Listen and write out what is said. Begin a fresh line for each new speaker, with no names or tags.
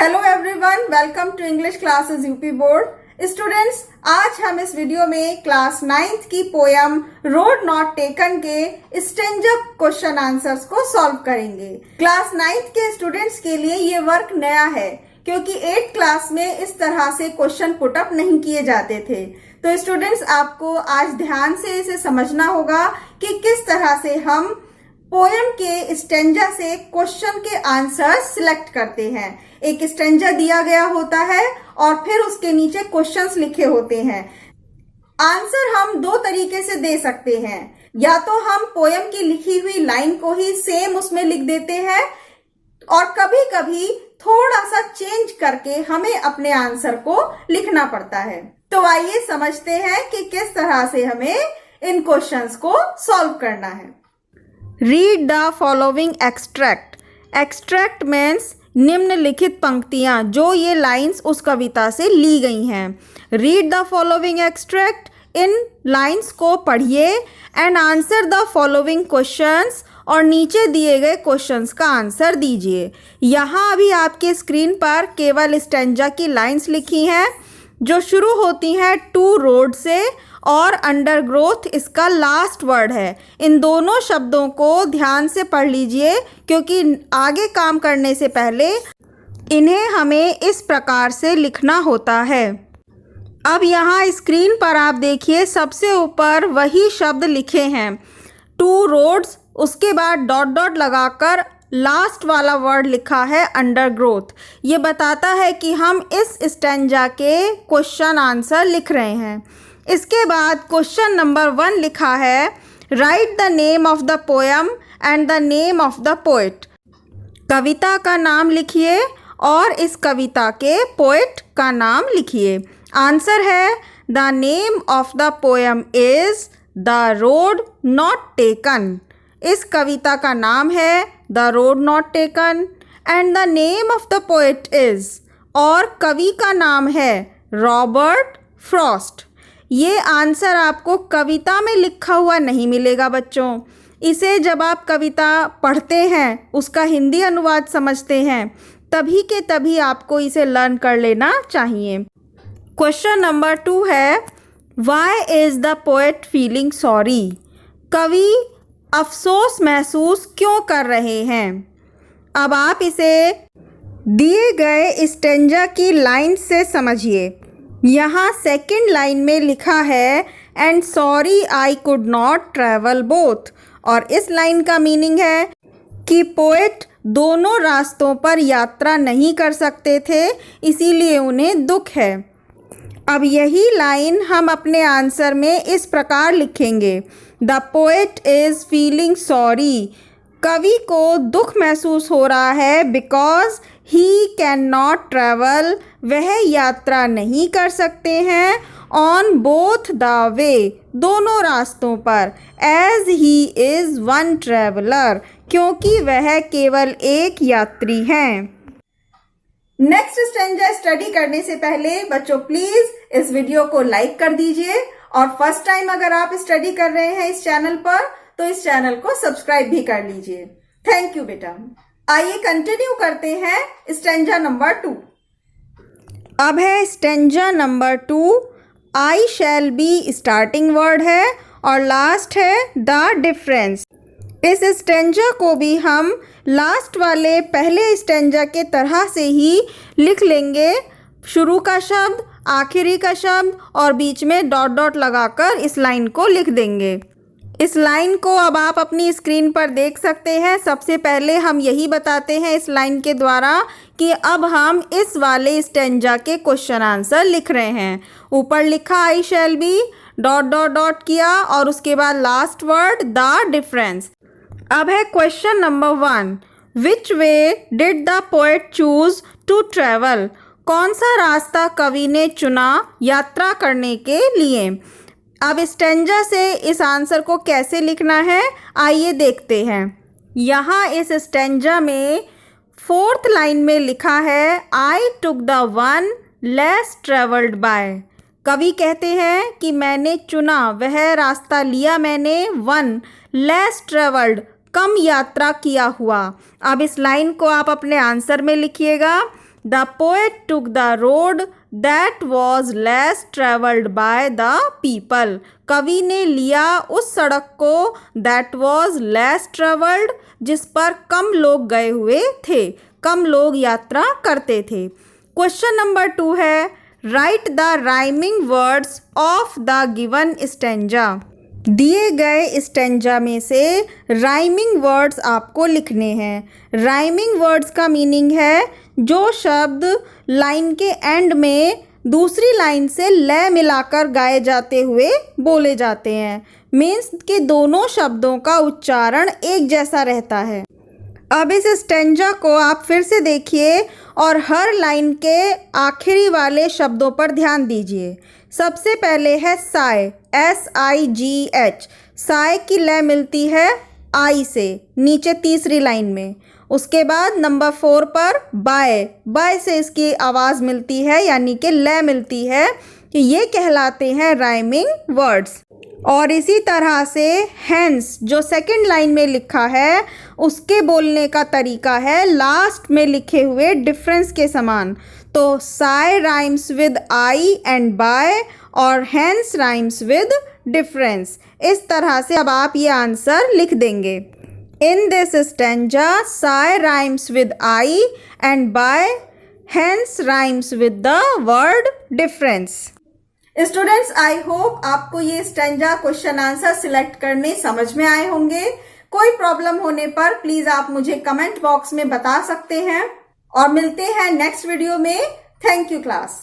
Hello everyone, welcome to English classes UP board students. आज हम इस वीडियो में क्लास 9th की पोयम रोड नॉट टेकन के स्टेंजा क्वेश्चन आंसर्स को सॉल्व करेंगे। क्लास 9th के स्टूडेंट्स के लिए ये वर्क नया है क्योंकि 8th क्लास में इस तरह से क्वेश्चन पुट अप नहीं किए जाते थे। तो स्टूडेंट्स, आपको आज ध्यान से इसे समझना होगा कि किस तरह से हम पोयम के स्टेंजा से क्वेश्चन के आंसर सिलेक्ट करते हैं। एक स्टेंजा दिया गया होता है और फिर उसके नीचे क्वेश्चंस लिखे होते हैं। आंसर हम दो तरीके से दे सकते हैं, या तो हम पोयम की लिखी हुई लाइन को ही सेम उसमें लिख देते हैं और कभी कभी थोड़ा सा चेंज करके हमें अपने आंसर को लिखना पड़ता है। तो आइए समझते हैं कि किस तरह से हमें इन क्वेश्चंस को सॉल्व करना है। Read the following extract. Extract means निम्नलिखित पंक्तियां, जो ये लाइंस उस कविता से ली गई हैं। Read the following extract, in lines को पढ़िए and answer the following questions, और नीचे दिए गए क्वेश्चंस का आंसर दीजिए। यहाँ अभी आपके स्क्रीन पर केवल स्टेंजा की लाइंस लिखी हैं जो शुरू होती हैं टू रोड से और अंडर ग्रोथ इसका लास्ट वर्ड है। इन दोनों शब्दों को ध्यान से पढ़ लीजिए क्योंकि आगे काम करने से पहले इन्हें हमें इस प्रकार से लिखना होता है। अब यहाँ स्क्रीन पर आप देखिए, सबसे ऊपर वही शब्द लिखे हैं, टू रोड्स, उसके बाद डॉट डॉट लगाकर लास्ट वाला वर्ड लिखा है अंडर ग्रोथ। ये बताता है कि हम इस स्टेंजा के क्वेश्चन आंसर लिख रहे हैं। इसके बाद क्वेश्चन नंबर 1 लिखा है, write the name of the poem and the name of the poet. कविता का नाम लिखिए और इस कविता के पोएट का नाम लिखिए। आंसर है, the name of the poem is the road not taken. इस कविता का नाम है the road not taken and the name of the poet is, और कवि का नाम है रॉबर्ट फ्रॉस्ट। ये आंसर आपको कविता में लिखा हुआ नहीं मिलेगा बच्चों। इसे जब आप कविता पढ़ते हैं, उसका हिंदी अनुवाद समझते हैं, तभी के तभी आपको इसे लर्न कर लेना चाहिए। क्वेश्चन नंबर 2 है, why is the poet feeling sorry. कवि अफसोस महसूस क्यों कर रहे हैं। अब आप इसे दिए गए स्टेंजा की लाइन से समझिए। यहाँ सेकंड लाइन में लिखा है, and sorry I could not travel both, और इस लाइन का मीनिंग है कि पोएट दोनों रास्तों पर यात्रा नहीं कर सकते थे, इसीलिए उन्हें दुख है। अब यही लाइन हम अपने आंसर में इस प्रकार लिखेंगे, the poet is feeling sorry. कवि को दुख महसूस हो रहा है because he can not travel, वह यात्रा नहीं कर सकते हैं, ऑन बोथ द वे, दोनों रास्तों पर, as he is one traveller, क्योंकि वह केवल एक यात्री हैं। नेक्स्ट स्टेंजा स्टडी करने से पहले बच्चों प्लीज इस वीडियो को लाइक कर दीजिए, और फर्स्ट टाइम अगर आप स्टडी कर रहे हैं इस चैनल पर तो इस चैनल को सब्सक्राइब भी कर लीजिए। थैंक यू बेटा। आइए कंटिन्यू करते हैं स्टेंजा नंबर 2। अब है stanza number 2। I shall be starting word है और लास्ट है द डिफरेंस। इस स्टेंजा को भी हम लास्ट वाले पहले स्टेंजा के तरह से ही लिख लेंगे, शुरू का शब्द, आखिरी का शब्द और बीच में डॉट डॉट लगाकर इस लाइन को लिख देंगे। इस लाइन को अब आप अपनी स्क्रीन पर देख सकते हैं। सबसे पहले हम यही बताते हैं इस लाइन के द्वारा कि अब हम इस वाले स्टेंजा के क्वेश्चन आंसर लिख रहे हैं। ऊपर लिखा I shall be, dot dot dot किया और उसके बाद लास्ट वर्ड द डिफरेंस। अब है question number 1, which way did the poet choose to travel. कौन सा रास्ता कवि ने चुना यात्रा करने के लिए। अब स्टेंजा से इस आंसर को कैसे लिखना है आइए देखते हैं। यहाँ इस स्टेंजा में 4th लाइन में लिखा है, I took the one less travelled by. कवि कहते हैं कि मैंने चुना, वह रास्ता लिया मैंने, वन लेस ट्रेवल्ड, कम यात्रा किया हुआ। अब इस लाइन को आप अपने आंसर में लिखिएगा, the poet took the road that was less travelled by the people. कवि ने लिया उस सड़क को दैट वॉज लेस ट्रेवल्ड, जिस पर कम लोग गए हुए थे, कम लोग यात्रा करते थे। क्वेश्चन नंबर 2 है, write the rhyming words of the given stanza. दिए गए स्टेंजा में से राइमिंग वर्ड्स आपको लिखने हैं। राइमिंग वर्ड्स का मीनिंग है जो शब्द लाइन के एंड में दूसरी लाइन से लय मिलाकर गाए जाते हुए बोले जाते हैं। मीन्स कि दोनों शब्दों का उच्चारण एक जैसा रहता है। अब इस स्टेंजा को आप फिर से देखिए और हर लाइन के आखिरी वाले शब्दों पर ध्यान दीजिए। सबसे पहले है साय, SIGH। साय की लय मिलती है आई से नीचे तीसरी लाइन में। उसके बाद नंबर 4 पर बाय, बाय से इसकी आवाज़ मिलती है यानी कि लय मिलती है, कि ये कहलाते हैं राइमिंग वर्ड्स। और इसी तरह से हैंस जो सेकंड लाइन में लिखा है उसके बोलने का तरीका है लास्ट में लिखे हुए डिफरेंस के समान। तो sigh rhymes with I and by और हैंस राइम्स विद डिफरेंस। इस तरह से अब आप ये आंसर लिख देंगे। In this stanza sigh rhymes with I and by hence rhymes with the word difference. Students, I hope आपको ये स्टेंजा क्वेश्चन आंसर सिलेक्ट करने समझ में आए होंगे। कोई प्रॉब्लम होने पर प्लीज आप मुझे कमेंट बॉक्स में बता सकते हैं और मिलते हैं नेक्स्ट वीडियो में। Thank you class.